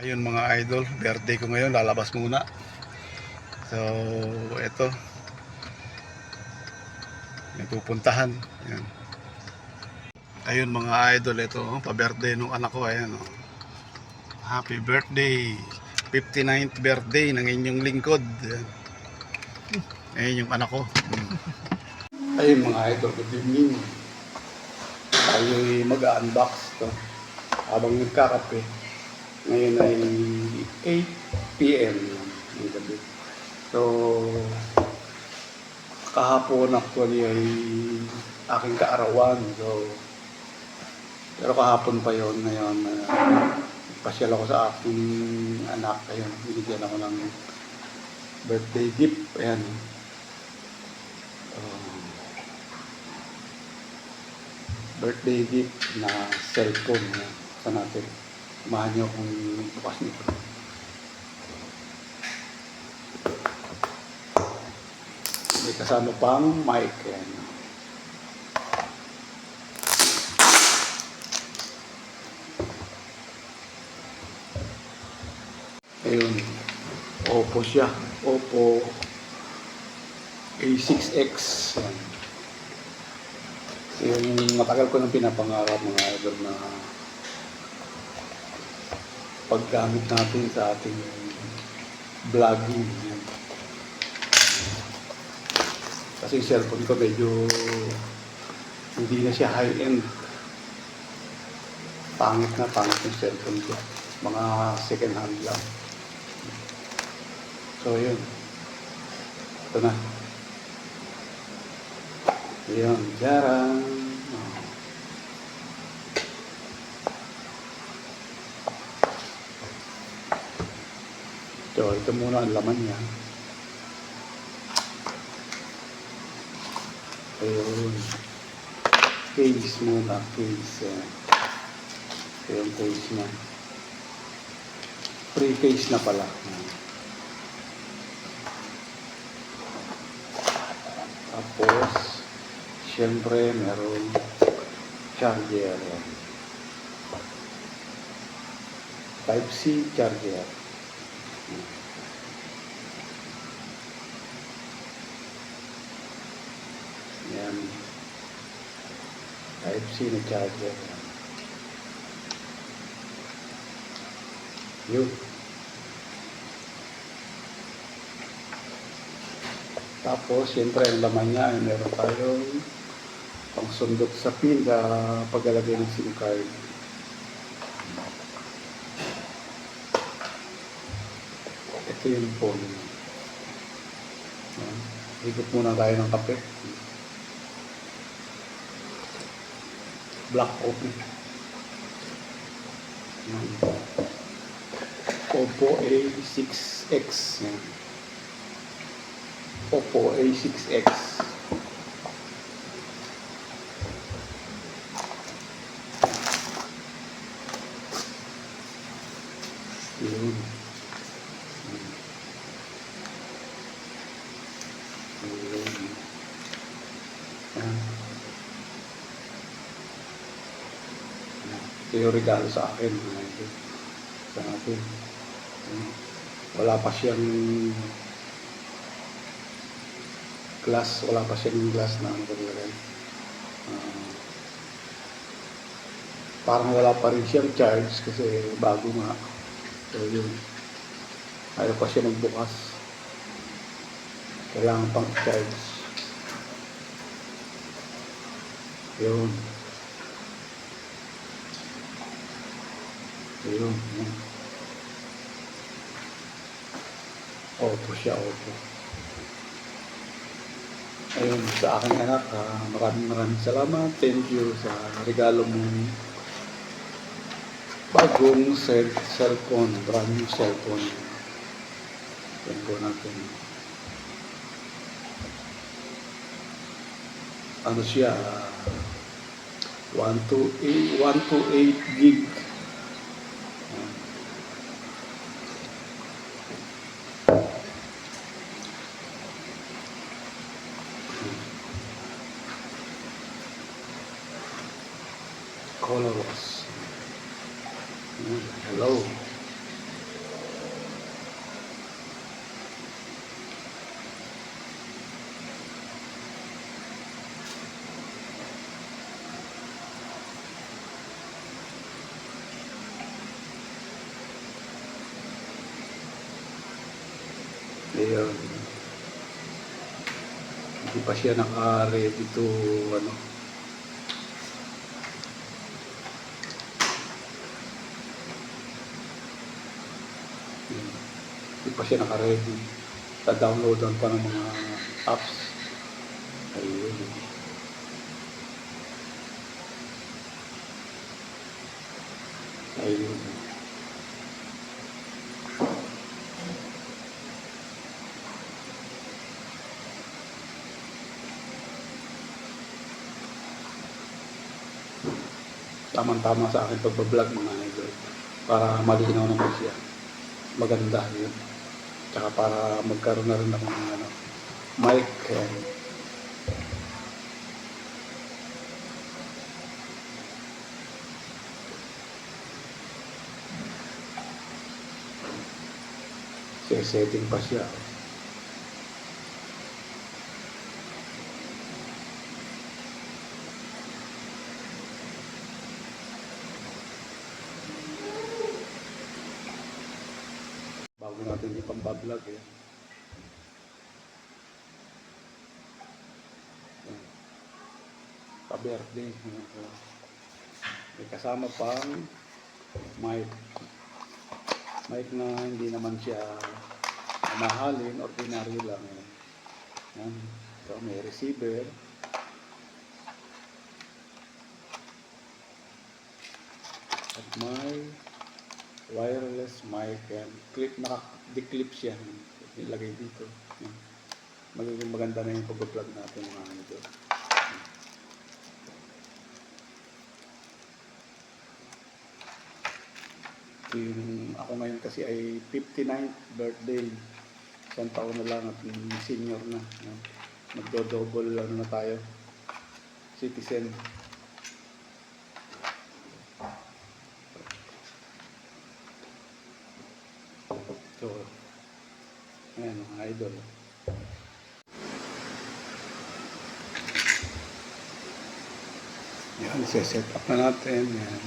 Ayun mga idol, birthday ko ngayon, lalabas muna. So, eto, may pupuntahan. Ayan. Ayun mga idol, ito, pa-birthday nung anak ko. Ayan, oh. Happy birthday, 59th birthday ng inyong lingkod. Ayan. Ayun yung anak ko. Ayun mga idol, good evening. Tayo'y mag-unbox to habang nagkakape. Ngayon ay 8 p.m. ng gabi. So, kahapon actually ay aking kaarawan. So, pero kahapon pa yon. Ngayon, pasyal ako sa aking anak. Ayun, binigyan ako ng birthday gift. Ayan. Birthday gift na cellphone. Sa natin. Samahan nyo kung bukas nito. May kasama pang mic. Ayan. Ayun. Oppo siya. Oppo A6X. Ayan. Yung matagal ko nang pinapangarap mga idol na paggamit natin sa ating vlogging. Ayan. Kasi yung cellphone ko medyo hindi na siya high-end. Pangit yung cellphone ko. Mga second hand lang. So yun. Ito na. Yun. Jarang. So ito muna ang laman niya. Ayun. Case muna. Case. Ito yung case na. Free case na pala. Tapos, siyempre, meron charger. Type-C charger. Yan. Type-C na charger. Yun. Tapos, siyempre, ang laman niya ay meron tayong pangsundot sa pin sa paglalagay ng SIM card. Ito yung phone. Higop muna tayo ng kape. Black coffee. Oppo A6X. Oppo A6X. Yun. Ito yung regalo sa akin. Sa akin. Wala pa siyang glass. Wala pa siyang glass na ano talaga. Parang wala pa rin siyang charge kasi bago nga. So yun. Ayaw pa siya magbukas. Kailangan pang charge. Yun. Yun. Oppo siya, Oppo. Ayun, sa aking anak, maraming salamat. Thank you sa regalo mong bagong cellphone. Maraming cellphone. Yan po natin. Ano siya? 128 gig. Colorless. Hello. Ayun. Hindi pa siya naka-ready to ano. Hindi pa siya naka-ready. Ta-downloadan pa ng mga apps. Ayun. Ayun. Tamang-tama sa akin pagbablog mga idol. Para malinaw naman siya. Maganda yun. Tsaka para magkaroon na rin ako ng ano, mic. Setting pa siya. Bago natin ipambablog eh. Pa-birthday. May kasama pang mic. Mic na hindi naman siya mahalin, ordinary lang. Yan. So, may receiver. At may wireless mic. Yan. Naka-declip siya. Nilagay dito. Yan. Magiging maganda na yung pag-vlog natin mga ito. Yung ako ngayon kasi ay 59th birthday. Isang taon na lang at senior na. Magdo-double ano na tayo. Citizen. So, ayan mga idol. Yan, set up na natin. Yan.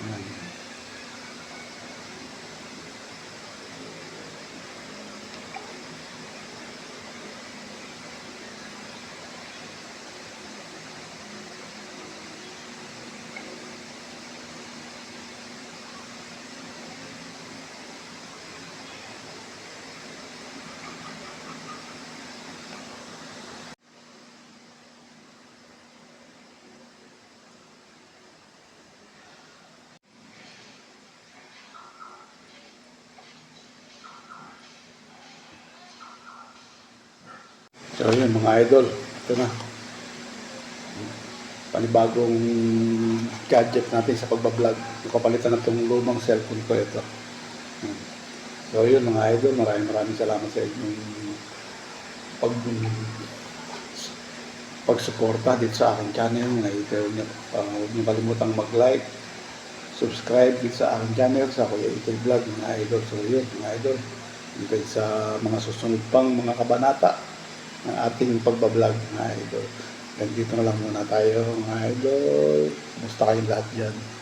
Yan. So yun mga idol, ito na. Panibagong gadget natin sa pagbablog. Kapalitan na itong lumang cellphone ko ito. So yun mga idol, maraming salamat sa inyong pagsuporta dito sa aking channel. Huwag niyo kalimutang mag-like, subscribe dito sa aking channel sa Kuya Ito Vlog mga idol. So yun mga idol, hanggang sa mga susunod pang mga kabanata ng ating pagbablog mga idol. Dito na lang muna tayo mga idol. Musta kayong lahat dyan?